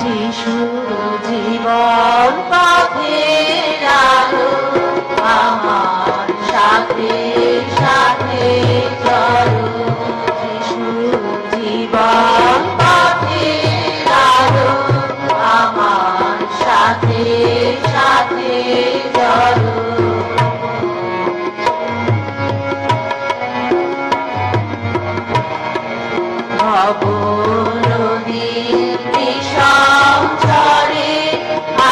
যিশুর জীবন পথের আলো আমার সাথে সাথে চলো। যিশুর জীবন পথের আলো আমার সাথে সাথে চলো। ভব নদীর বিষম ঝড়ে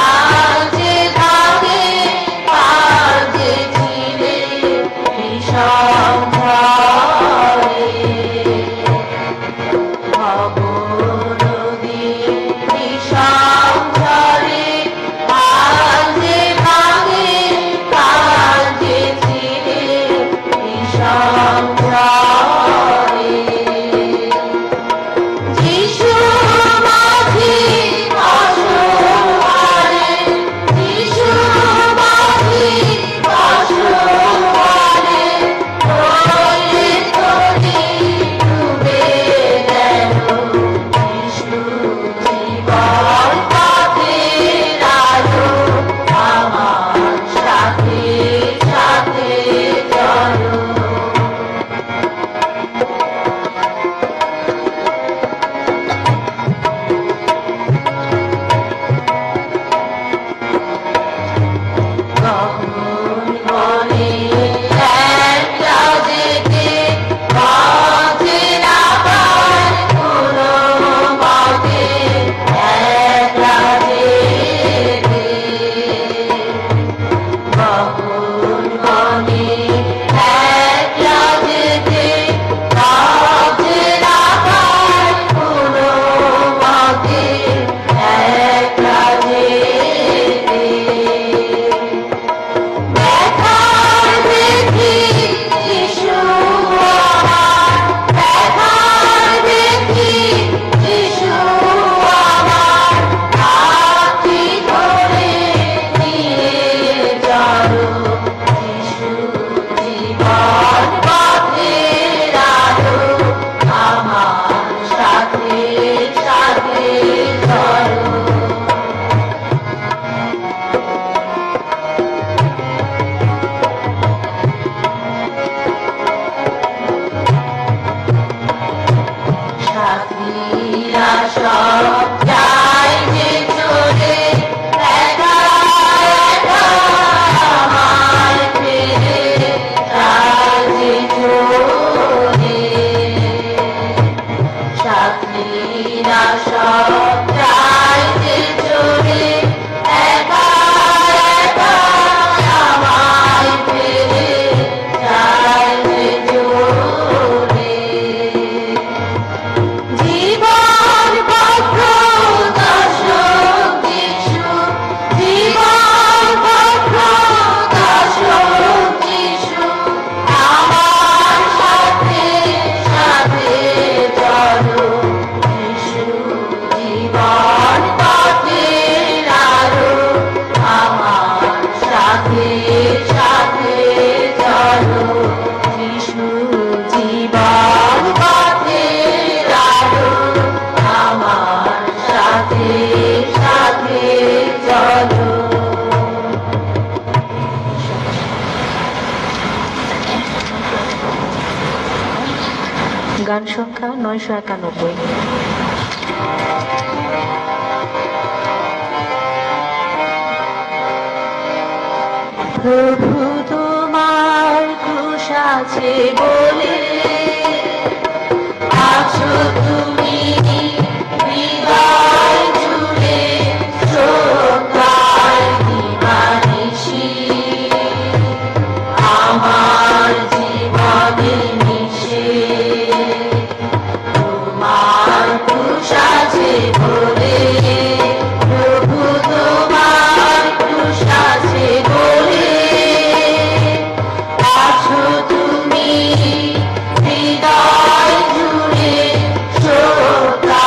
আজ ভাগে আজ ছিলে বিষম ঝড়ে। ভব নদীর বিষম ঝড়ে আজ ভাগে আজ ছিলে বিষম ঝড়ে। গান সংখ্যা 991। প্রভু তোমার ক্রুশ আছে বলে আছো তুমি হৃদয় জুড়ে শ্রদ্ধায় দিবানিশি আমার জীবনে মিশে তোমার ক্রুশ আছে বলে। প্রভু তোমার ক্রুশ আছে বলে আছো তুমি হৃদয় জুড়ে শ্রদ্ধা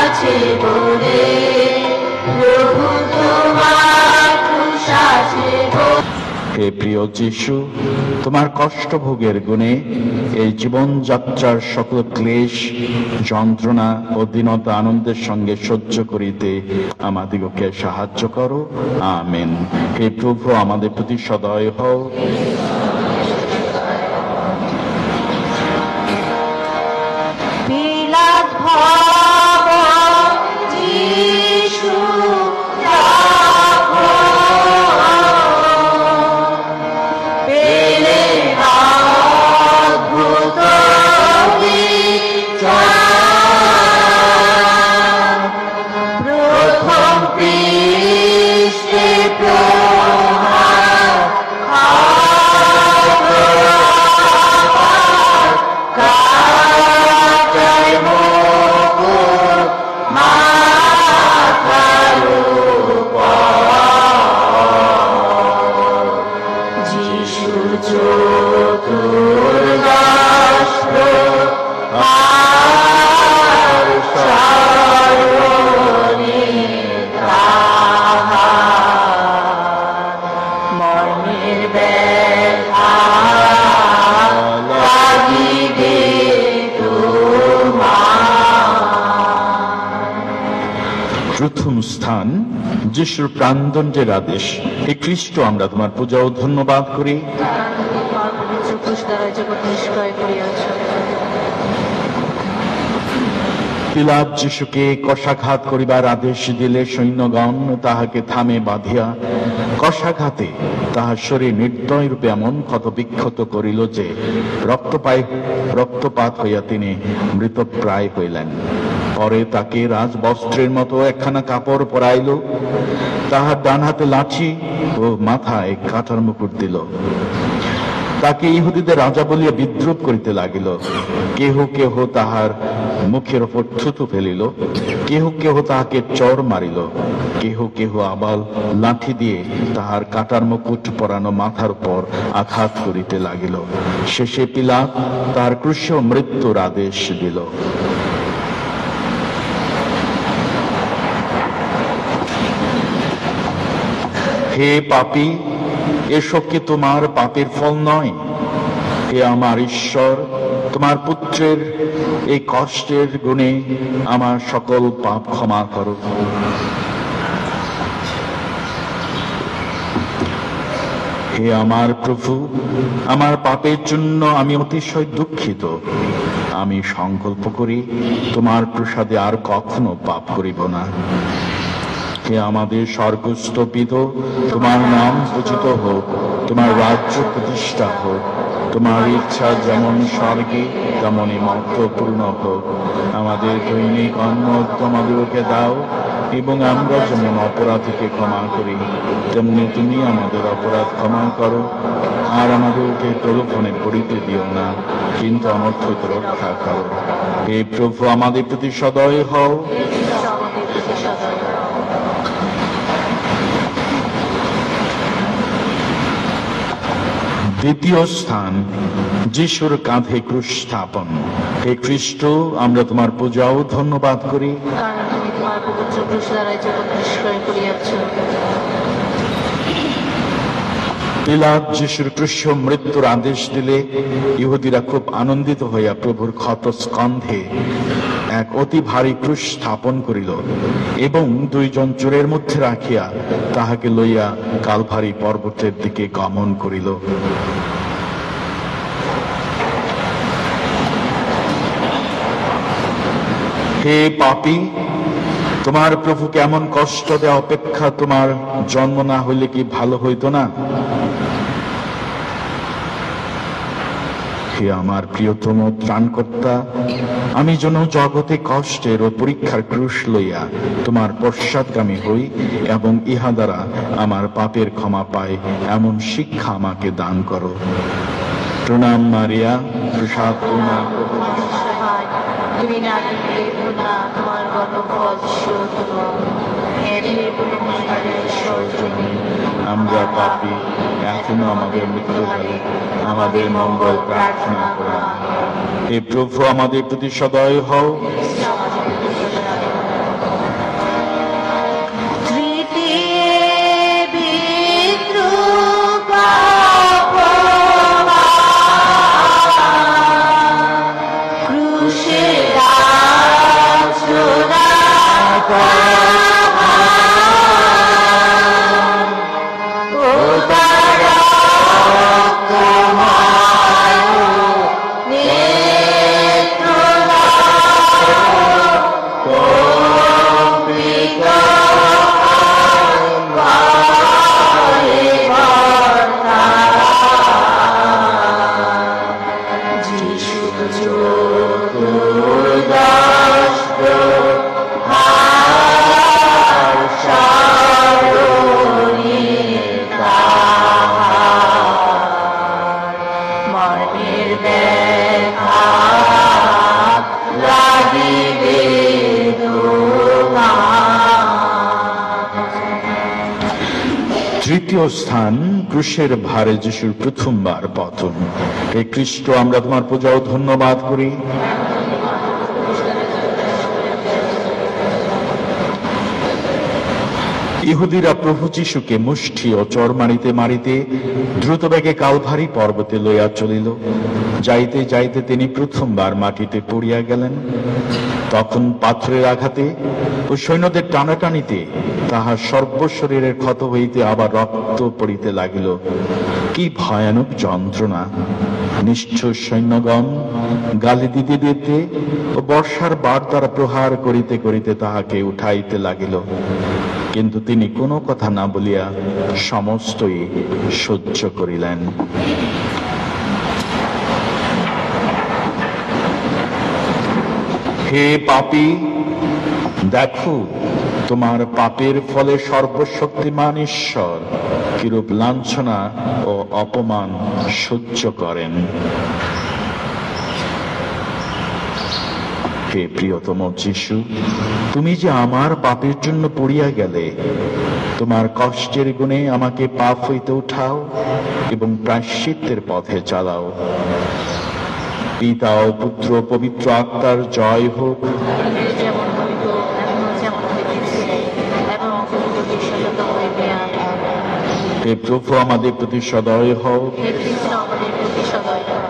আছে বলে, প্রভু তোমার ক্রুশ আছে বলে। হে প্রিয় যিশু, তোমার কষ্টভোগের গুণে এই জীবনযাত্রার সকল ক্লেশ, যন্ত্রণা ও দীনতা আনন্দের সঙ্গে সহ্য করিতে আমাদিগকে সাহায্য করো। আমেন। হে প্রভু, আমাদের প্রতি সদয় হও। বিলাত ভবন যিশু রাখো, পেলে অদ্ভুত বিচার, প্রথম পৃষ্ঠে প্রহার কাটায় মুকুট মাথার উপর, যিশুর চতুর্দশর আর স্মরণে তাহার মর্মের ব্যথা লাগিবে তোমার। প্রথম স্থান, যিশুর প্রাণদণ্ডের আদেশ। হে খ্রিস্ট, আমরা তোমার পূজা ও ধন্যবাদ করি। পিলাত যিশুকে কষাঘাত করিবার আদেশ দিলে সৈন্যগণ তাহাকে থামে বাঁধিয়া কষাঘাতে তাহার শরীর নির্দয় রূপে এমন ক্ষতবিক্ষত করিল যে রক্তপাত হইয়া তিনি মৃতপ্রায় হইলেন। পরে তাকে রাজবস্ত্রের মতো একখানা কাপড় পরাইল, তাহার ডান হাতে লাঠি ও মাথায় কাঁটার মুকুট দিল। তাকে ইহুদীদের রাজা বলিয়া বিদ্রুপ করিতে লাগিল। কেহ কেহ তাহার মুখের ওপর থুতু ফেলিল, কেহ কেহ তাহাকে চর মারিল, কেহ কেহ আবার লাঠি দিয়ে তাহার কাটার মুকুট পরানো মাথার উপর আঘাত করিতে লাগিল। শেষে পিলাত তাহার ক্রুশে মৃত্যুর আদেশ দিল। হে পাপী, এসব কি তোমার পাপের ফল নয়? হে আমার ঈশ্বর, তোমার পুত্রের এই কষ্টের গুণে আমার সকল পাপ ক্ষমা করো। হে আমার প্রভু, আমার পাপের জন্য আমি অতিশয় দুঃখিত। আমি সংকল্প করি তোমার প্রসাদে আর কখনো পাপ করিব না। হে আমাদের স্বর্গস্থ পিতা, তোমার নাম পূজিত হোক, তোমার রাজ্য প্রতিষ্ঠা হোক, তোমার ইচ্ছা যেমন স্বর্গে তেমনই মর্ত্যপূর্ণ হোক। আমাদের দৈনিক অন্ন তোমাদেরকে দাও, এবং আমরা যেমন অপরাধীকে ক্ষমা করি তেমনি তুমি আমাদের অপরাধ ক্ষমা করো। আর আমাদেরকে প্রলোভনে পড়িতে দিও না, কিন্তু অনর্থ হইতে রক্ষা করো। হে প্রভু, আমাদের প্রতি সদয় হও। দ্বিতীয় স্থান, যিশুর কাঁধে ক্রুশ স্থাপন। হে খ্রিস্ট, আমরা তোমার পূজা ও ধন্যবাদ করি, কারণ তুমি তোমার পবিত্র ক্রুশ দ্বারাই জগৎ নিষ্ক্রিয় করিয়াছ। পিলাত যিশুর ক্রুশে মৃত্যুর আদেশ দিলে ইহুদিরা খুব আনন্দিত হইয়া প্রভুর ক্ষত স্কন্ধে এক অতি ভারী ক্রুশ স্থাপন করিল এবং দুইজন চোরের মধ্যে রাখিয়া তাহাকে লইয়া কালভারি পর্বতের দিকে গমন করিল। হে পাপী, তোমার প্রভুকে এমন কষ্ট দেওয়া অপেক্ষা তোমার জন্ম না হইলে কি ভালো হইতো না? হে আমার প্রিয়তম ত্রাণকর্তা, আমি যেন জগতে কষ্টের ও পরীক্ষার ক্রুশ লইয়া তোমার পশ্চাৎগামী হই এবং ইহা দ্বারা আমার পাপের ক্ষমা পাই, এমন শিক্ষা আমাকে দান করো। প্রণাম মারিয়া, প্রসাদ পূর্ণা, তুমি না দিলে না তোমার গর্ভফল আমরা পাপী, এখনো আমাদের মৃত্যুকালে আমাদের মঙ্গল প্রার্থনা করা। হে প্রভু, আমাদের প্রতি সদয় হও। তৃতীয় স্থান, ক্রুশের ভারে যিশুর প্রথমবার পতন। হে খ্রিস্ট, আমরা তোমার পূজা ও ধন্যবাদ করি। ইহুদিরা প্রভু যিশুকে মুষ্টি ও চর মারিতে মারিতে দ্রুতবেগে কালভারি পর্বতে লইয়া চলিল। যাইতে যাইতে তিনি প্রথমবার মাটিতে পড়িয়া গেলেন। তখন পাথরের আঘাতে ও সৈন্যদের টানাটানিতে তাহার সর্বশরীরের ক্ষত হইতে আবার রক্ত পড়িতে লাগিল। কি ভয়ানক যন্ত্রণা! নিষ্ঠুর সৈন্যগণ গালি দিতে দিতে ও বর্ষার বার দ্বারা প্রহার করিতে করিতে তাহাকে উঠাইতে লাগিল। কিন্তু তিনি কোনো কথা না বলিয়া সমস্তই সহ্য করিলেন। হে পাপী, দেখো তোমার পাপের ফলে সর্বশক্তিমান ঈশ্বর কিরূপ লাঞ্ছনা ও অপমান সহ্য করেন। হে প্রিয়তম যিশু, তুমি যে আমার পাপের জন্য পড়িয়া গেলে, তোমার কষ্টের গুণে আমাকে পাপ হইতে উঠাও এবং প্রায়শ্চিত্তের পথে চালাও। পিতা ও পুত্র পবিত্র আত্মার জয় হোক। যেমন হইত, এখনো যেমন হইতেছে, এবং ভবিষ্যতে হইবে। আমিন। হে প্রভু, আমাদের প্রতি সদয় হও। হে খ্রিস্ট, আমাদের প্রতি সদয় হও।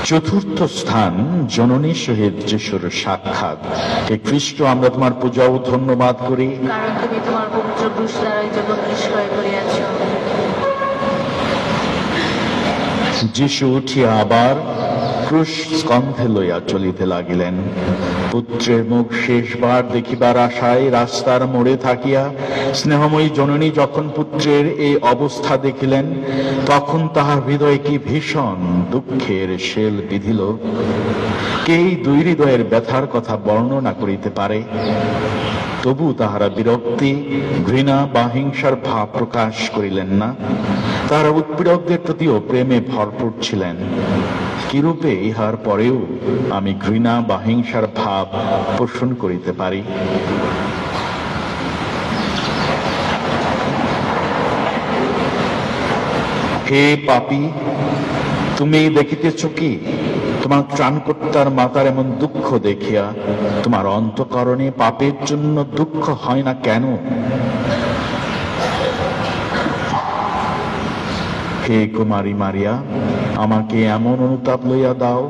চতুর্থ স্থান, জননী সহিত যিশুর সাক্ষাৎ। হে খ্রিস্ট, আমরা তোমার পূজা ও ধন্যবাদ করি, কারণ তুমি তোমার পবিত্র ক্রুশ দ্বারাই জগৎ নিষ্ক্রয় করিয়াছ। যিশু উঠিয়া আবার ক্রুশ স্কন্ধে লইয়া চলিতে লাগিলেন। পুত্রের মুখ শেষবার দেখিবার আশায় রাস্তার মোড়ে থাকিয়া স্নেহময়ী জননী যখন পুত্রের এই অবস্থা দেখিলেন, তখন তাহার হৃদয়ে কি ভীষণ দুঃখের শেল বিধিল। কে এই দুই হৃদয়ের ব্যথার কথা বর্ণনা করিতে পারে? তবু তাহারা বিরক্তি, ঘৃণা বা হিংসার ভাব প্রকাশ করিলেন না। তাহারা উৎপীড়কদের প্রতিও প্রেমে ভরপুর ছিলেন। কিরূপে ইহার পরেও আমি ঘৃণা বা হিংসার ভাব পোষণ করিতে পারি? হে পাপী, তুমি দেখিতেছ কি তোমার ত্রাণকর্তার মাতার এমন দুঃখ দেখিয়া তোমার অন্তঃকরণে পাপের জন্য দুঃখ হয় না কেন? হে কুমারী মারিয়া, আমাকে এমন অনুতাপ লইয়া দাও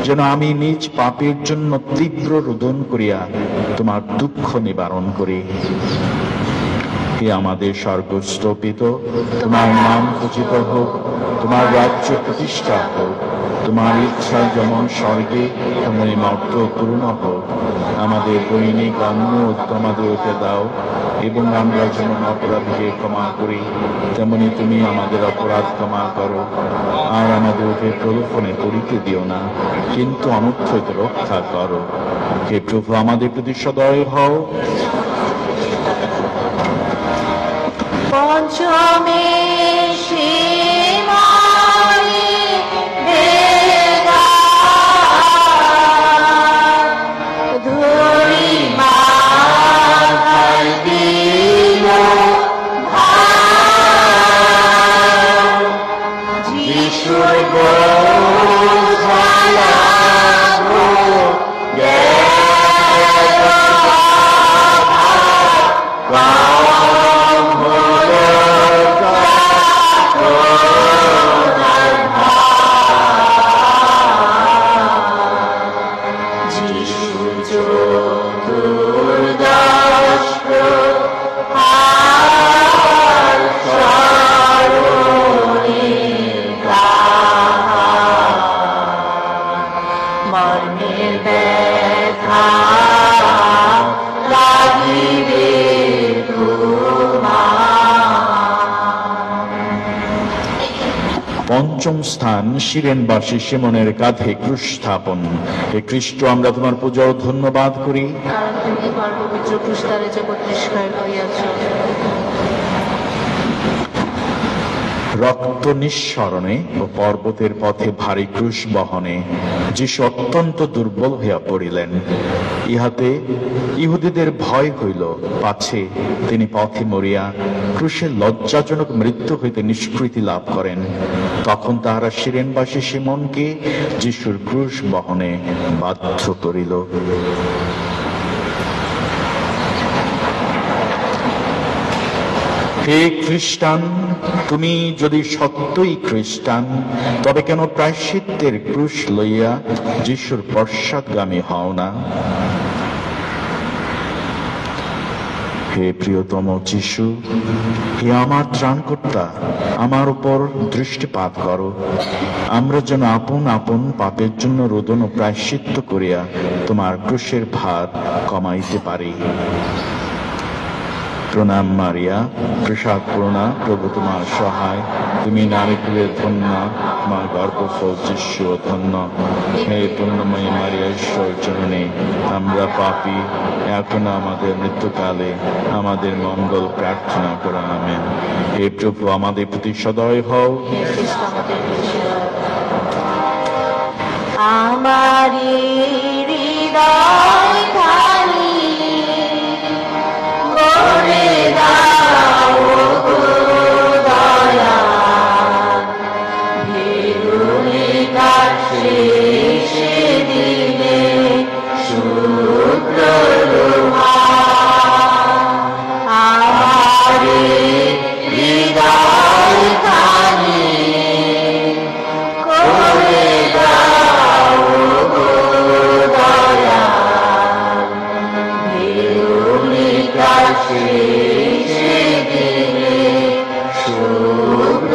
যেন আমি নিজ পাপের জন্য তীব্র রোদন করিয়া তোমার দুঃখ নিবারণ করি। হে আমাদের স্বর্গস্থ পিতা, তোমার নাম পূজিত হোক, তোমার রাজ্য প্রতিষ্ঠা হোক, তোমার ইচ্ছা যেমন স্বর্গে তেমনি মর্ত পূর্ণ হোক। আমাদের দৈনিক অন্ন আমাদেরকে দাও, এবং আমরা যেমন অপরাধীকে ক্ষমা করি তেমনি তুমি আমাদের অপরাধ ক্ষমা করো। আর আমাদেরকে প্রলোভনে পড়িতে দিও না, কিন্তু অনর্থ হইতে রক্ষা করো। হে প্রভু, আমাদের প্রতি সদয় হও। পঞ্চমে পঞ্চম স্থান, সিরেনবাসী সিমনের কাঁধে ক্রুশ স্থাপন। হে খ্রিস্ট, আমরা তোমার পূজা ও ধন্যবাদ করি, কারণ তুমি তোমার পবিত্র ক্রুশ দ্বারাই জগৎ নিষ্ক্রয় করিয়াছ। রক্ত নিঃসরণে ও পর্বতের পথে ভারী ক্রুশ বহনে যিশু অত্যন্ত দুর্বল হইয়া পড়িলেন। ইহাতে ইহুদীদের ভয় হইল, পাছে তিনি পথে মরিয়া ক্রুশের লজ্জাজনক মৃত্যু হইতে নিষ্কৃতি লাভ করেন। তখন তাহারা সিরেনবাসী সিমনকে যিশুর ক্রুশ বহনে বাধ্য করিল। হে খ্রিস্টান, তুমি যদি সত্যই খ্রিস্টান, তবে কেন প্রায়শ্চিত্তের ক্রুশ লইয়া যিশুর পশ্চাৎগামী হও না? হে প্রিয়তম যিশু, হে আমার ত্রাণকর্তা, আমার উপর দৃষ্টিপাত করো। আমরা যেন আপন আপন পাপের জন্য রোদন ও প্রায়শ্চিত্ত করিয়া তোমার ক্রুশের ভার কমাইতে পারি। প্রণাম মারিয়া, প্রসাদ পূর্ণা, প্রভু তোমার সহায়। তুমি নারীকুলে ধন্য, তোমার গর্ভফল যিশু ধন্য। হে পুণ্যময়ী মারিয়া, ঈশ্বর জননী, আমরা পাপী, এখন আমাদের মৃত্যুকালে আমাদের মঙ্গল প্রার্থনা করো। আমেন। হে প্রভু, আমাদের প্রতি সদয় হও। আমারি হৃদয় খালি করে দাও গো দয়া, ভেরুলিকার শেষে দিলে শুক্র আমারি হৃদয় খালি করে দাও গো দয়া, ভেরুলিকার শেষে দিলে শুক্র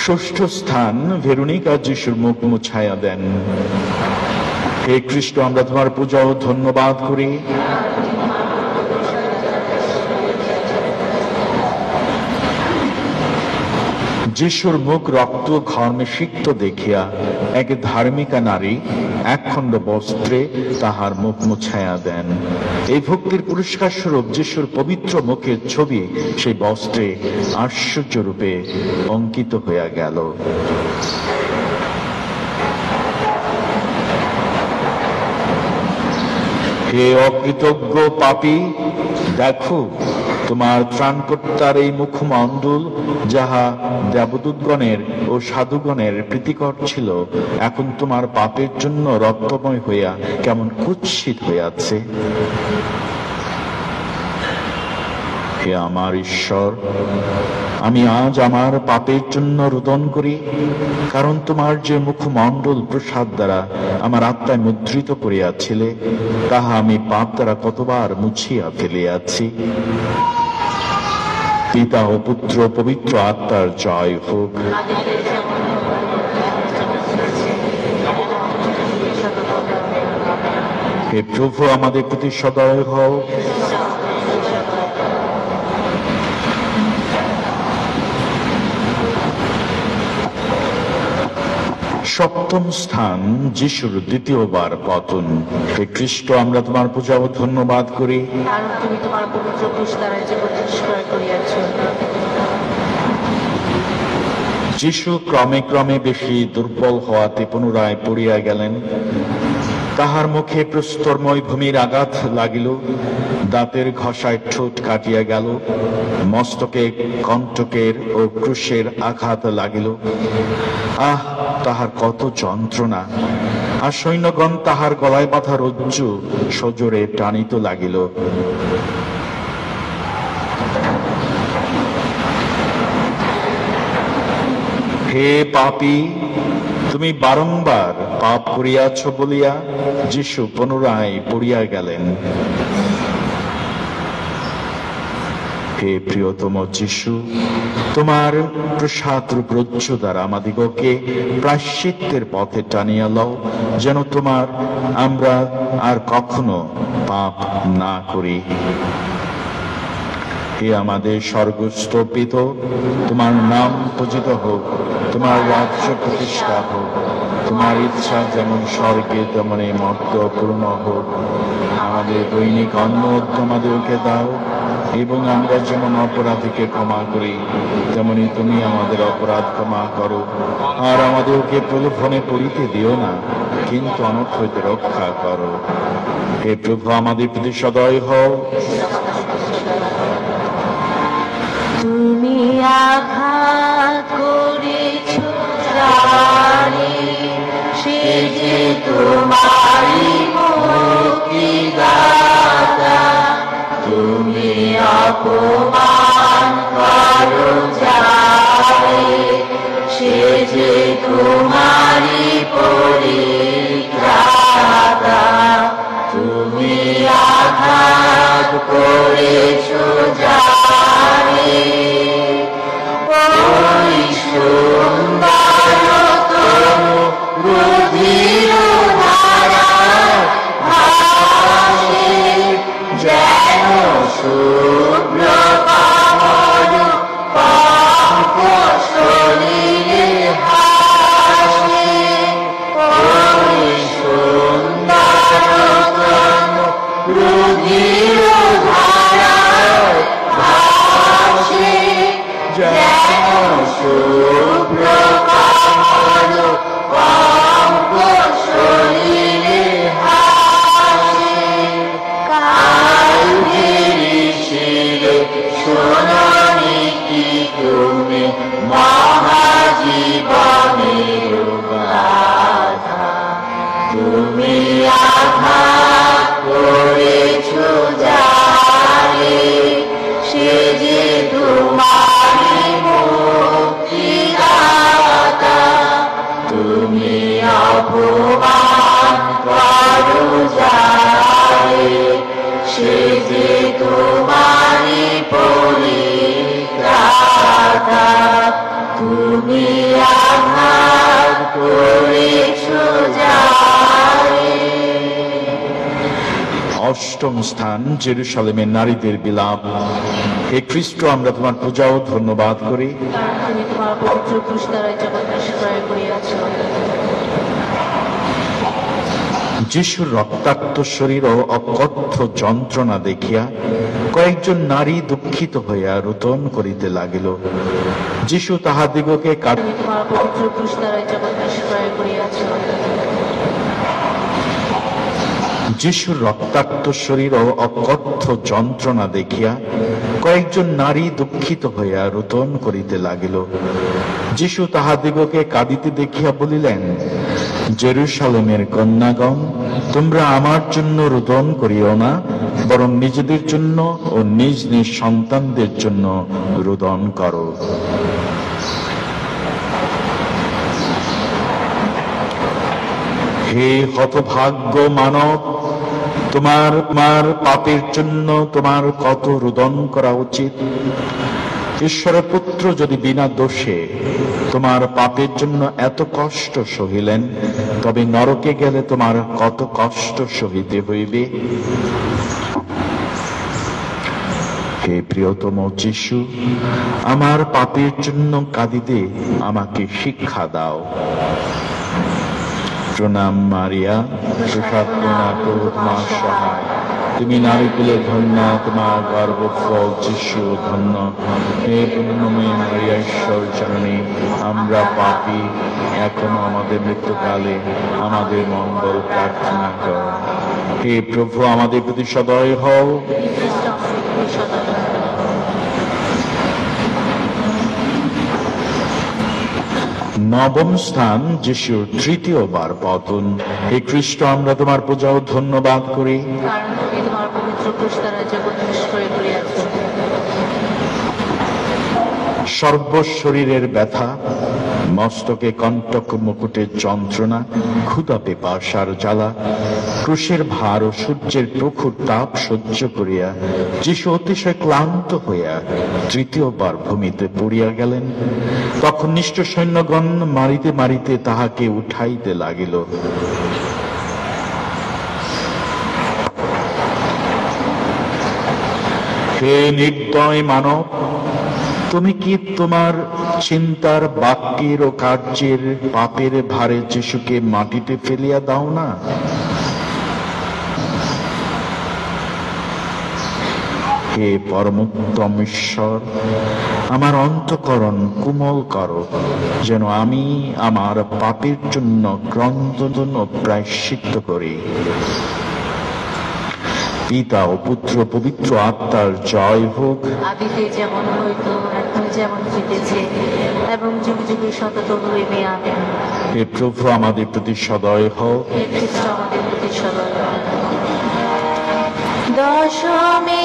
ষষ্ঠ স্থান, ভেরোনিকা যিশুর মুখ মুছাইয়া দেন। হে খ্রিস্ট, আমরা তোমার পূজা ও ধন্যবাদ করি। যিশুর মুখ রক্ত ঘর্মে সিক্ত দেখিয়া এক ধার্মিকা নারী একখণ্ড বস্ত্রে তাহার মুখ মুছাইয়া দেন। এই ভক্তির পুরস্কার স্বরূপ যিশুর পবিত্র মুখের ছবি সেই বস্ত্রে আশ্চর্য রূপে অঙ্কিত হইয়া গেল। হে অকৃতজ্ঞ পাপী, দেখো তোমার ত্রাণকর্তার এই মুখমণ্ডল, যাহা দেবদূতগণের ও সাধুগণের প্রীতিকর ছিল, এখন তোমার পাপের জন্য রক্তময় হইয়া কেমন কুৎসিত হইয়াছে। হে আমার ঈশ্বর, আমি আজ আমার পাপের জন্য রোদন করি, কারণ তোমার যে মুখমণ্ডল প্রসাদ দ্বারা আমার আত্মায় মুদ্রিত করিয়াছিলে, তাহা আমি পাপ দ্বারা কতবার মুছিয়া ফেলিয়াছি। পিতা ও পুত্র পবিত্র আত্মার জয় হোক। হে প্রভু, আমাদের প্রতি সদয় হও। সপ্তম স্থান, যিশুর দ্বিতীয়বার পতন। হে খ্রিস্ট, আমরা তোমার পূজা ও ধন্যবাদ করি, কারণ তুমি তোমার পবিত্র ক্রুশ দ্বারা জীবন নিষ্ক্রয় করিয়াছ। যিশু ক্রমে ক্রমে বেশি দুর্বল হওয়াতে পুনরায় পড়িয়া গেলেন। তাহার মুখে প্রস্তরময় ভূমির আঘাত লাগিল, দাঁতের ঘষায় ঠোঁট কাটিয়া গেল, মস্তকে কণ্টকের ও ক্রুশের আঘাত লাগিল। আহ, তাহার কত যন্ত্রণা! আর সৈন্যগণ তাহার গলায় বাঁধা রজ্জু সজোরে টানিত লাগিল। হে পাপী, তুমি বারংবার পাপ করিয়াছ বলিয়া যীশু পুনরায় পড়িয়া গেলেন। হে প্রিয়তম যীশু, তোমার প্রসাদরূপ রজ্জু দ্বারা আমাদিগকে প্রায়শ্চিত্তের পথে টানিয়া লও, যেন আমরা আর কখনো পাপ না করি। হে আমাদের স্বর্গস্থ পিতা, তোমার নাম পূজিত হোক, তোমার রাজ্য প্রতিষ্ঠা হোক, তোমার ইচ্ছা যেমন স্বর্গে তেমনি মর্তে পূর্ণ হোক। আমাদের দৈনিক অন্ন আমাদেরকে দাও, এবং আমরা যেমন অপরাধীকে ক্ষমা করি তেমনি তুমি আমাদের অপরাধ ক্ষমা করো। আর আমাদেরকে প্রলোভনে পড়িতে দিও না, কিন্তু অনর্থ হইতে রক্ষা করো। হে প্রভু, আমাদের প্রতি সদয় হও। তুমি আঘাত করেছ জানি, সে যে তোমারই মুক্তিদাতা। তুমি অপমান করো যারে, সে যে তোমারই পরিত্রাতা। তুমি আঘাত করেছ জারে, ওই সুন্দরতম রুধির ধারা ভাসে, যেন শুভ্র কমল পঙ্ক শরীরে হাসে। ওই সুন্দরতম রুধির ধারা ভাসে, যেন শুভ্র কমল পঙ্ক শরীরে হাসে। কালভেরি শিরে শোনানি কি তুমি মহাজীবনের গাথা। তুমি আঘাত করেছ যারে, সে যে তোমারই মুক্তিদাতা। তুমি অপমান করো যারে, সে যে তোমারই পরিত্রাতা। তুমি আঘাত করেছ যারে। অষ্টম স্থান, জেরুসালেমের নারীদের বিলাপ। হে খ্রিস্ট, আমরা তোমার পূজা ও ধন্যবাদ করি, কারণ তুমি তোমার পবিত্র ক্রুশ দ্বারা জগৎ নিষ্ক্রয় করিয়াছ। যিশুর রক্তাক্ত শরীর ও অকথ্য যন্ত্রণা দেখিয়া কয়েকজন নারী দুঃখিত হইয়া রোদন করিতে লাগিল। যিশু তাহাদিগকে তুমি তোমার পবিত্র ক্রুশ দ্বারা জগৎ নিষ্ক্রয় করিয়াছ। যিশুর রক্তাক্ত শরীর ও অকথ্য যন্ত্রণা দেখিয়া কয়েকজন নারী দুঃখিত হইয়া রোদন করিতে লাগিল। যিশু তাহাদিগকে কাঁদিতে দেখিয়া বলিলেন, জেরুসালেমের কন্যাগণ, তোমরা আমার জন্য রোদন করিও না, বরং নিজেদের জন্য ও নিজ নিজ সন্তানদের জন্য রোদন করো। হে হতভাগ্য মানব, তোমার পাপের জন্য তোমার কত রোদন করা উচিত। ঈশ্বরের পুত্র যদি বিনা দোষে তোমার পাপের জন্য এত কষ্ট সহিলেন, তবে নরকে গেলে তোমার কত কষ্ট সহিতে হইবে। হে প্রিয়তম যিশু, আমার পাপের জন্য কাঁদিতে আমাকে শিক্ষা দাও। প্রণাম মারিয়া, সুসাত্মনা তোমার সহায়, তুমি নারীকুলে ধন্য, তোমার গর্ভফল যিশু ধন্য। হে পুণ্যময়ী মারিয়া, ঈশ্বর জননী, আমরা পাপী, এখনো আমাদের মৃত্যুকালে আমাদের মঙ্গল প্রার্থনা কর। হে প্রভু, আমাদের প্রতি সদয় হও। নবম স্থান, যিশুর তৃতীয়বার পতন। হে খ্রিস্ট, আমরা তোমার পূজা ও ধন্যবাদ করি, কারণ তুমি তোমার পবিত্র ক্রুশ দ্বারা জগৎ নিষ্ক্রিয় করিয়াছ। সর্বশরীরের ব্যথা, মস্তকে কণ্টক মুকুটের যন্ত্রণা, ক্ষুধা পিপাসার জ্বালা, ক্রুশের ভার ও সূর্যের প্রখর তাপ সহ্য করিয়া যিশু অতিশয় ক্লান্ত হইয়া তৃতীয়বার ভূমিতে পড়িয়া গেলেন। তখন নিষ্ঠুর সৈন্যগণ মারিতে মারিতে তাহাকে উঠাইতে লাগিল। হে নির্দয় মানব, তুমি কি তোমার চিন্তার, বাক্যের ও কার্যের পাপের ভারে যিশুকে মাটিতে ফেলিয়া দাও না? হে পরমোত্তম ঈশ্বর, আমার অন্তঃকরণ কোমল করো, যেন আমি আমার পাপের জন্য ক্রন্দন ও প্রায়শ্চিত্ত করি। পিতা ও পুত্র পবিত্র আত্মার জয় হোক। আদিতে যেমন হইত, এখন যেমন হইতেছে, এবং যুগ যুগে সতত হইবে। আমেন। হে প্রভু, আমাদের প্রতি সদয় হও। হে খ্রিস্ট, আমাদের প্রতি সদয় হও। দশমী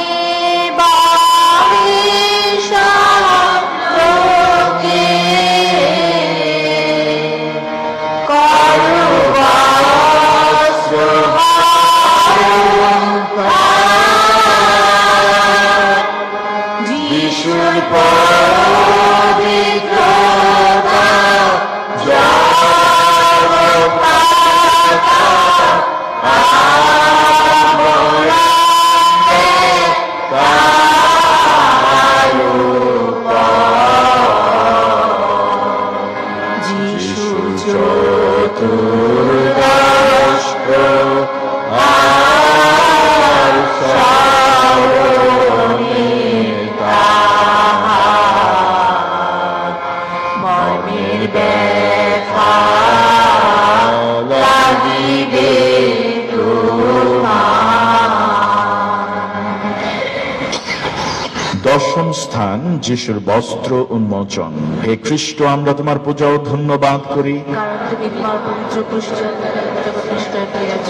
দশম স্থান, যিশুর বস্ত্র উন্মোচন। হে খ্রিস্ট, আমরা তোমার পূজা ও ধন্যবাদ করি, কারণ তুমি তোমার পবিত্র ক্রুশ দ্বারা জগৎ নিষ্ক্রিয় করিয়াছ।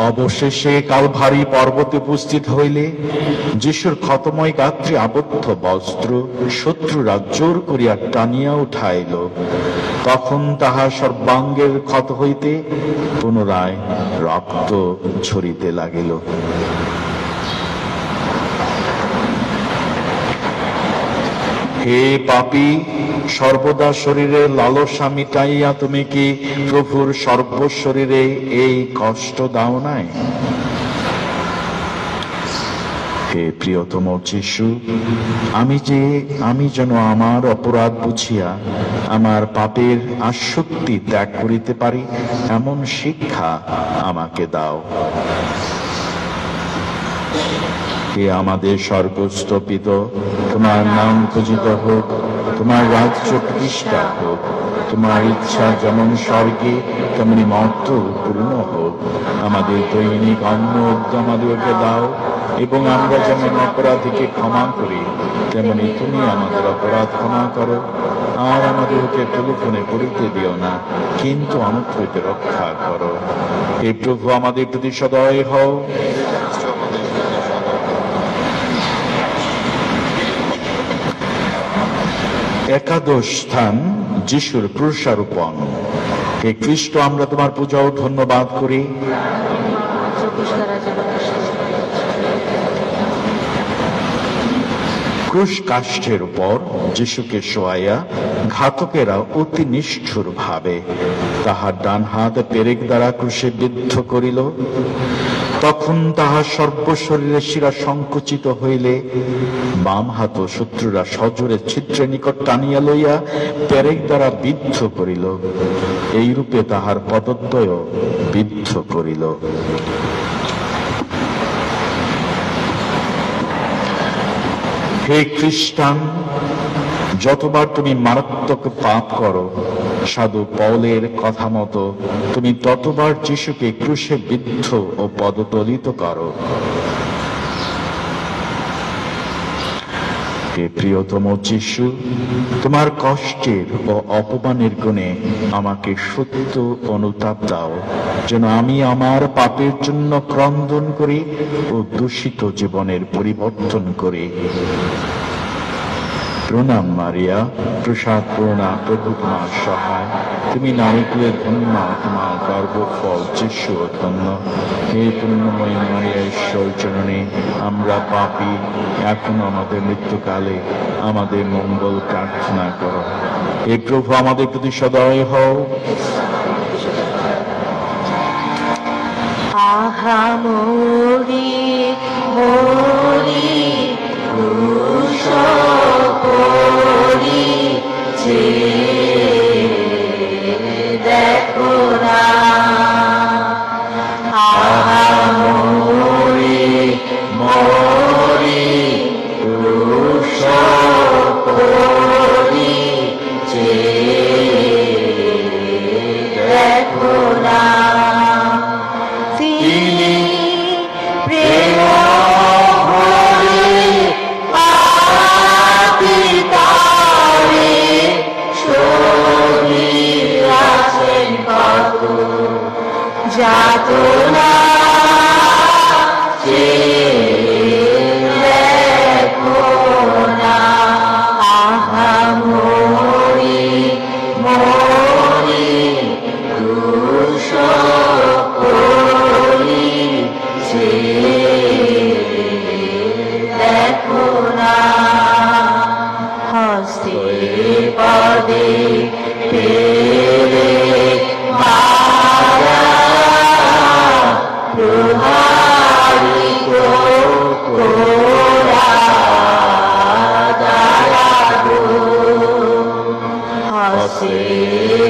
অবশেষে কালভারি পর্বতে উপস্থিত হইলে যিশুর ক্ষতময় গাত্রে আবদ্ধ বস্ত্র শত্রুরা জোর করিয়া টানিয়া উঠাইল। তখন তাহার সর্বাঙ্গের ক্ষত হইতে পুনরায় রক্ত ঝরিতে লাগিল। হে পাপী, সর্বদা শরীরে লালসা মিটাইয়া তুমি কি প্রভুর সর্বশরীরে এই কষ্ট দাও নাই? হে প্রিয়তম যিশু, আমি যেন আমার অপরাধ বুঝিয়া আমার পাপের আসক্তি ত্যাগ করিতে পারি, এমন শিক্ষা আমাকে দাও। হে আমাদের স্বর্গস্থ পিতা, তোমার নাম পূজিত হোক, তোমার রাজ্য প্রতিষ্ঠা হোক, তোমার ইচ্ছা যেমন স্বর্গে তেমনি মর্ত্য পূর্ণ হোক। আমাদের দৈনিক অন্ন আমাদেরকে দাও, এবং আমরা যেমন অপরাধীকে ক্ষমা করি তেমনি তুমি আমাদের অপরাধ ক্ষমা করো। আর আমাদেরকে প্রলোভনে পড়িতে দিও না, কিন্তু অনর্থ হইতে রক্ষা করো। হে প্রভু, আমাদের প্রতি সদয় হও। একাদশ স্থান, যিশুর ক্রুশারোপণ। হে খ্রিস্ট, আমরা তোমার পূজা ও ধন্যবাদ করি, ক্রুশ কাষ্ঠের উপর যিশুকে শোয়াইয়া ঘাতকেরা অতি নিষ্ঠুর ভাবে তাহার ডান হাত পেরেক দ্বারা ক্রুশে বিদ্ধ করিল। তখন তাহার সর্বশরীরের শিরা সংকুচিত হইলে বাম হাত শত্রুরা সজোরে ছিদ্রের নিকট টানিয়া লইয়া পেরেক দ্বারা বিদ্ধ করিল। এইরূপে তাহার পদদ্বয় বিদ্ধ করিল। হে খ্রিস্টান, যতবার তুমি মারাত্মক পাপ করো, সাধু পৌলের কথা মতো তুমি ততবার যিশুকে ক্রুশে বিদ্ধ ও পদতলিত করো। হে প্রিয়তম যিশু, তোমার কষ্টের ও অপমানের গুণে আমাকে সত্য অনুতাপ দাও, যেন আমি আমার পাপের জন্য ক্রন্দন করি ও দূষিত জীবনের পরিবর্তন করি। প্রণাম মারিয়া, প্রসাদ পূর্ণা, প্রভু তোমার সহায়। তুমি নারীকুলে ধন্য, তোমার গর্ভফল যিশু ধন্য। হে পুণ্যময়ী মারিয়া, ঈশ্বর জননী, আমরা পাপী, এখন আমাদের মৃত্যুকালে আমাদের মঙ্গল প্রার্থনা করো। হে প্রভু, আমাদের প্রতি সদয় হও। আহা মোরি মোরি ক্রুশ পড়িছে, দেখো না। আহা মোরি মোরি ক্রুশ পড়িছে, দেখো না। তিনি প্রেম ভরে পাপিতারে সহিয়াছেন কত যাতনা, দেখো না। আহা মোরি মোরি ক্রুশ পড়িছে, দেখো না। হস্তে পদে পেরে মারা প্রহারিত কোরা দাঁড়াবো। হস্তে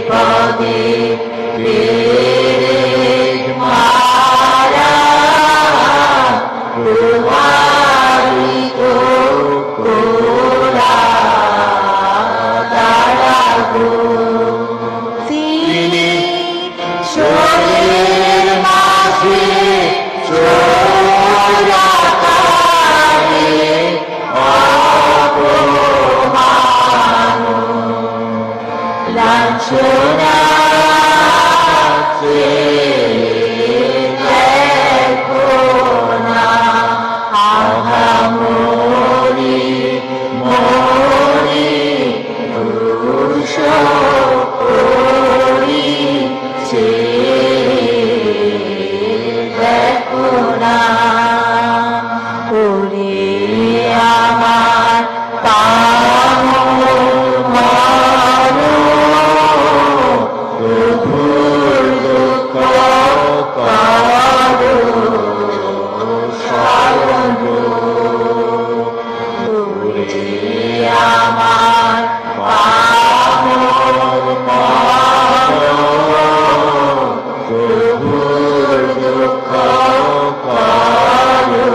পদে পেরে মারা প্রহারিত কোরা দাঁড়াবো। তিনি শরীর মাঝে চোরাকারে অপমান লাঞ্ছনা, দেখো না। আহা মোরি মোরি ক্রুশ পড়িছে, দেখো না। ওরে আমার প্রভুর দুঃখ করো স্মরণ। ওরে আমার প্রভুর দুঃখ করো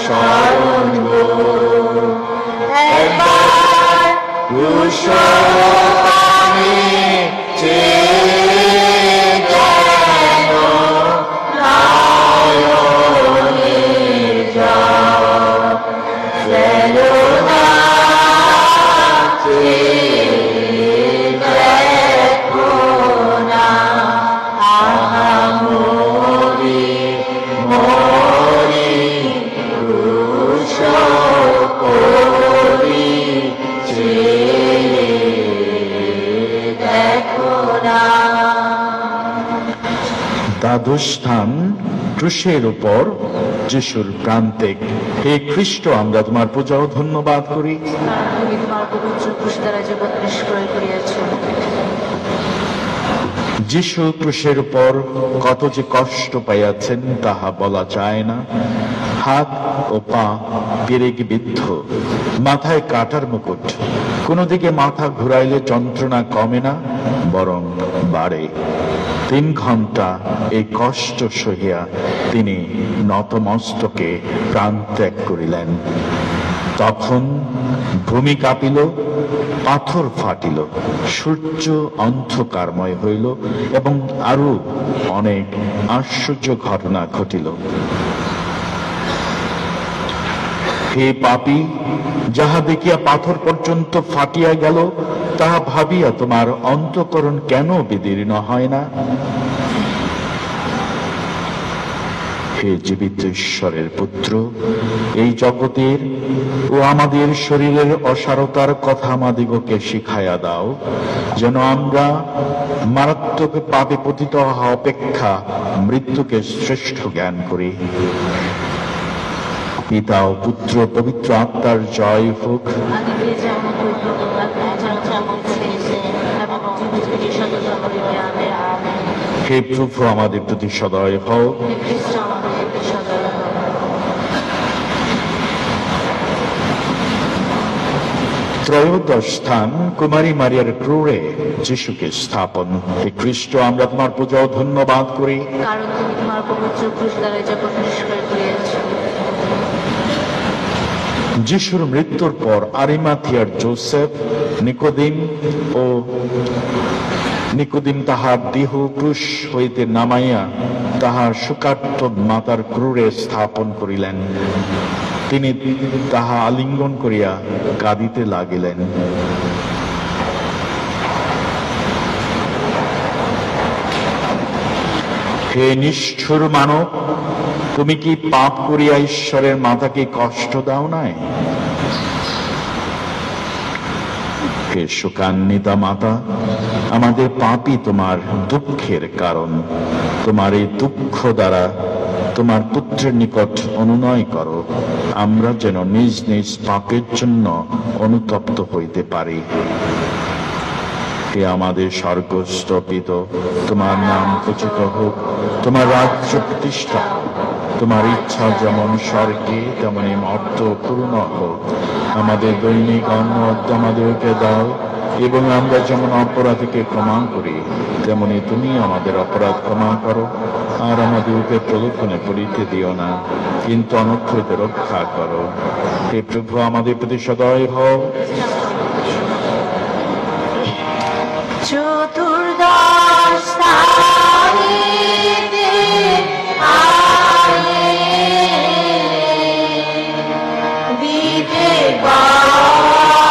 স্মরণ। একবার ক্রুশ পানে চেয়ে যেন নয়নের জল ফেলো না, দেখো না। আহা মোরি মোরি ক্রুশ পড়িছে, দেখো না। দ্বাদশস্থান, ক্রুশের উপর যিশুর প্রান্তিক। হে খ্রিস্ট, আমরা তোমার পূজা ও ধন্যবাদ করি। তুমি তোমার পবিত্র ক্রুশ দ্বারা জগৎ নিষ্ক্রয় করিয়াছ। যিশু ক্রুশের উপর কত যে কষ্ট পাইয়াছেন তাহা বলা যায় না। হাত ও পা পেরেকে বিদ্ধ, মাথায় কাটার মুকুট, কোন দিকে মাথা ঘুরাইলে যন্ত্রণা কমে না, বরং বাড়ে। 3 ঘন্টা এই কষ্ট সহিয়া তিনি নতমস্তকে প্রাণ ত্যাগ করিলেন। তখন ভূমি কাঁপিল, পাথর ফাটিল, সূর্য অন্ধকারময় হইল এবং আরো অনেক আশ্চর্য ঘটনা ঘটিল। হে পাপী, যাহা দেখিয়া পাথর পর্যন্ত ফাটিয়া গেল, তাহা ভাবিয়া তোমার অন্তঃকরণ কেন বিদীর্ণ হয় না? হে জীবিত ঈশ্বরের পুত্র, এই জগতের ও আমাদের শরীরের অসারতার কথা আমাদিগকে শিখাইয়া দাও, যেন আমরা মারাত্মক পাপে পতিত হওয়া অপেক্ষা মৃত্যুকে শ্রেষ্ঠ জ্ঞান করি। পিতা ও পুত্র পবিত্র আত্মার জয় হোক। হে প্রভু, আমাদের প্রতি সদয় হও। ত্রয়োদশ স্থান, কুমারী মারিয়ার ক্রুরে যিশুকে স্থাপন। হে খ্রিস্ট, আমরা তোমার পূজা ও ধন্যবাদ করি, কারণ তুমি তোমার পবিত্র ক্রুশ দ্বারা জগৎ পরিষ্কার করিয়াছো। যিশুর মৃত্যুর পর আরিমাথিয়ার যোসেফ, নিকোদিম তাহার দেহ ক্রুশ হইতে নামাইয়া তাহার শোকার্ত মাতার ক্রুরে স্থাপন করিলেন। তিনি তাহা আলিঙ্গন করিয়া কাঁদিতে লাগিলেন। হে নিষ্ঠুর মানব, তুমি কি পাপ করিয়া ঈশ্বরের মাতাকে কষ্ট দাও নাই? হে শোকান্বিতা মাতা, আমাদের পাপই তোমার দুঃখের কারণ। তোমার এই দুঃখ দ্বারা তোমার পুত্রের নিকট অনুনয় করো, আমরা যেন নিজ নিজ পাপের জন্য অনুতপ্ত হইতে পারি। হে আমাদের স্বর্গস্থ পিতা, তোমার নাম পূজিত হোক, তোমার রাজ্য প্রতিষ্ঠা, তোমার ইচ্ছা যেমন স্বর্গে তেমনি মর্ত পূর্ণ হোক। আমাদের দৈনিক অন্ন আমাদেরকে দাও, এবং আমরা যেমন অপরাধীকে ক্ষমা করি তেমনি তুমি আমাদের অপরাধ ক্ষমা করো। আর আমাদেরকে প্রলোভনে পড়িতে দিও না, কিন্তু অনর্থ হইতে রক্ষা করো। হে প্রভু, আমাদের প্রতি সদয় হও। চতুর্দশ স্থানেতে আলে দিতে পাবনতা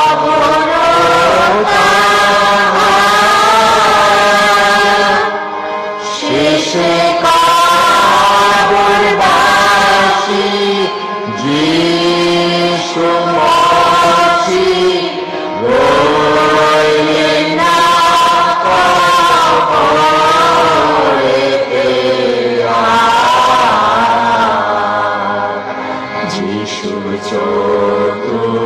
শেষে কবরবাসী যিশু মসিহ রইলেন না কবরেতে আর। যিশুর চতুর্দশ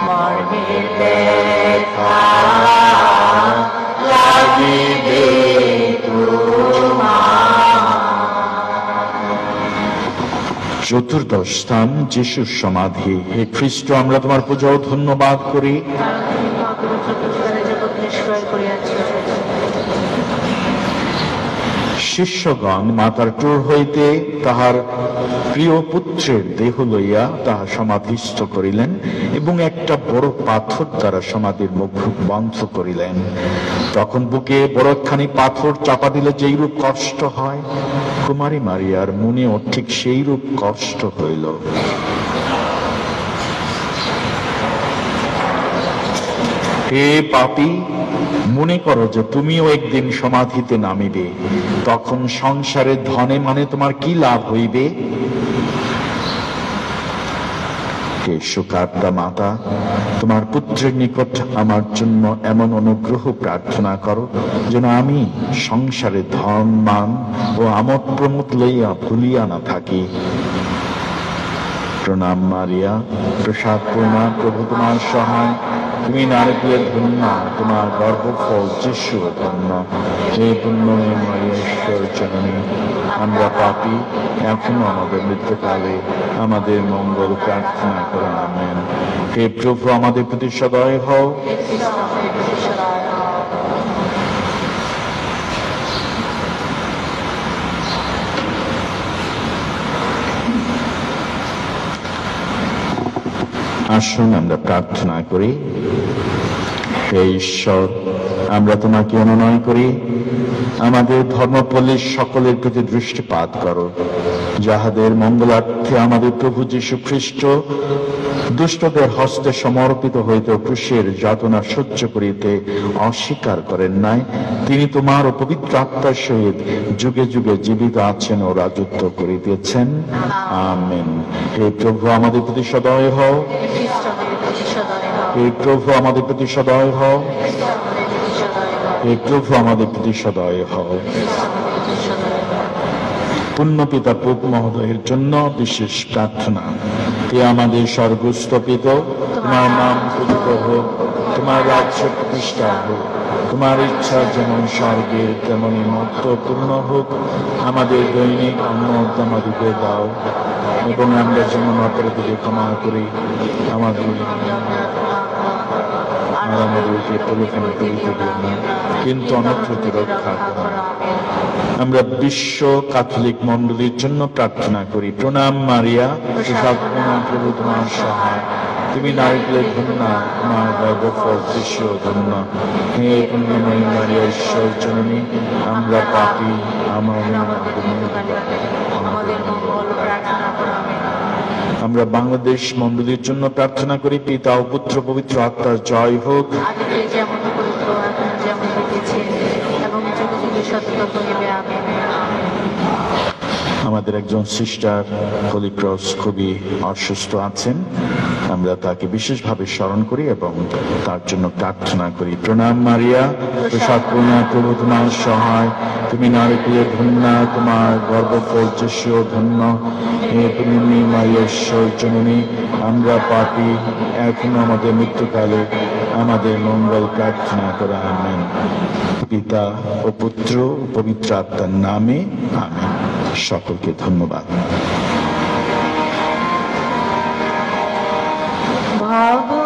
মর্মের দেখা লাগিবে চতুর্দশ স্থান, যিশুর সমাধি। হে খ্রিস্ট, আমরা তোমার পূজা ও ধন্যবাদ করি, কারণ তুমি তোমার পবিত্র ক্রুশ দ্বারা জগৎ পরিষ্কার করিয়াছো। শিষ্যগণ মাতার ক্রুর হইতে তাহার প্রিয় পুত্রের দেহ লইয়া তাহা সমাধিস্থ করিলেন এবং একটা বড় পাথর দ্বারা সমাধির মুখ বন্ধ করিলেন। তখন বুকে বড়খানি পাথর চাপা দিলে যেইরূপ কষ্ট হয়, কুমারী মারিয়ার মনেও ঠিক সেইরূপ কষ্ট হইল। হে পাপী, মনে করো যে তুমিও একদিন সমাধিতে নামিবে, তখন সংসারের ধনে মানে তোমার কি লাভ হইবে? হে সুকার্তা মাতা, তোমার পুত্রের নিকট আমার জন্য এমন অনুগ্রহ প্রার্থনা করো যেন আমি সংসারে ধন মান ও আমোদ প্রমোদ লইয়া ভুলিয়া না থাকি। প্রণাম মারিয়া, প্রসাদ পূর্ণা, প্রভু তোমার সহায়, তুমি নারীকুলের ধন্য, তোমার গর্ভফল যিশু ধন্য। হে পুণ্যময়ী মারিয়া, ঈশ্বর জননী, আমরা পাপী, এখনো আমাদের মৃত্যুকালে আমাদের মঙ্গল প্রার্থনা করো। আমেন। হে প্রভু, আমাদের প্রতি সদয় হও। আসুন আমরা প্রার্থনা করি। হে ঈশ্বর, আমরা তোমাকে অনুনয় করি, আমাদের ধর্মপল্লীর সকলের প্রতি দৃষ্টিপাত করো, যাহাদের মঙ্গলার্থে আমাদের প্রভু যীশু খ্রিস্ট দুষ্টদের হস্তে সমর্পিত হইতে ক্রুশের যাতনা সহ্য করিতে অস্বীকার করেন নাই। তিনি তোমার পবিত্র আত্মার সহিত যুগে যুগে জীবিত আছেন ও রাজত্ব করিতেছেন। আমেন। হে প্রভু, আমাদের প্রতি সদয় হও। হে প্রভু, আমাদের প্রতি সদয় হও। হে প্রভু, আমাদের প্রতি সদয় হও। পুণ্য পিতা পোপ মহোদয়ের জন্য বিশেষ প্রার্থনা। হে আমাদের স্বর্গস্থ পিতা, তোমার নাম পূজিত হোক, তোমার রাজ্য প্রতিষ্ঠা হোক, তোমার ইচ্ছা যেমন স্বর্গের তেমনি মর্ত্য পূর্ণ হোক। আমাদের দৈনিক অন্ন আমাদেরকে দাও, এবং আমরা যেমন অপরাধীকে ক্ষমা করি, আমাদেরকে পরীক্ষা করিতে দিও না, কিন্তু অনর্থকে রক্ষা করো। আমরা বিশ্ব ক্যাথলিক মণ্ডলীর জন্য প্রার্থনা করি। প্রণাম মারিয়া, প্রসাদ পূর্ণা, প্রভু তোমার সহায়, তুমি নারীকুলের ধন্য, তোমার গর্ভফল যিশু ধন্য। হে পুণ্যময়ী মারিয়া, ঈশ্বর জননী, আমরা পাপী, আমরা বাংলাদেশ মণ্ডলীর জন্য প্রার্থনা করি। পিতা ও পুত্র পবিত্র আত্মার জয় হোক। আমাদের একজন সিস্টার হোলি ক্রস খুবই অসুস্থ আছেন, আমরা তাকে বিশেষভাবে স্মরণ করি এবং তার জন্য প্রার্থনা করি। প্রণাম মারিয়া, প্রসাদ পূর্ণা, প্রভু তোমার সহায়, তুমি নারীকুলের ধন্য, তোমার গর্ভফল যিশু ধন্য। হে পুণ্যময়ী মারিয়া, ঈশ্বর জননী, আমরা পাপী, এখনো আমাদের মৃত্যুকালে আমাদের মঙ্গল প্রার্থনা করা। আমেন। পিতা ও পুত্র ও পবিত্র আত্মার নামে আমেন। সকলকে ধন্যবাদ। ভাগবত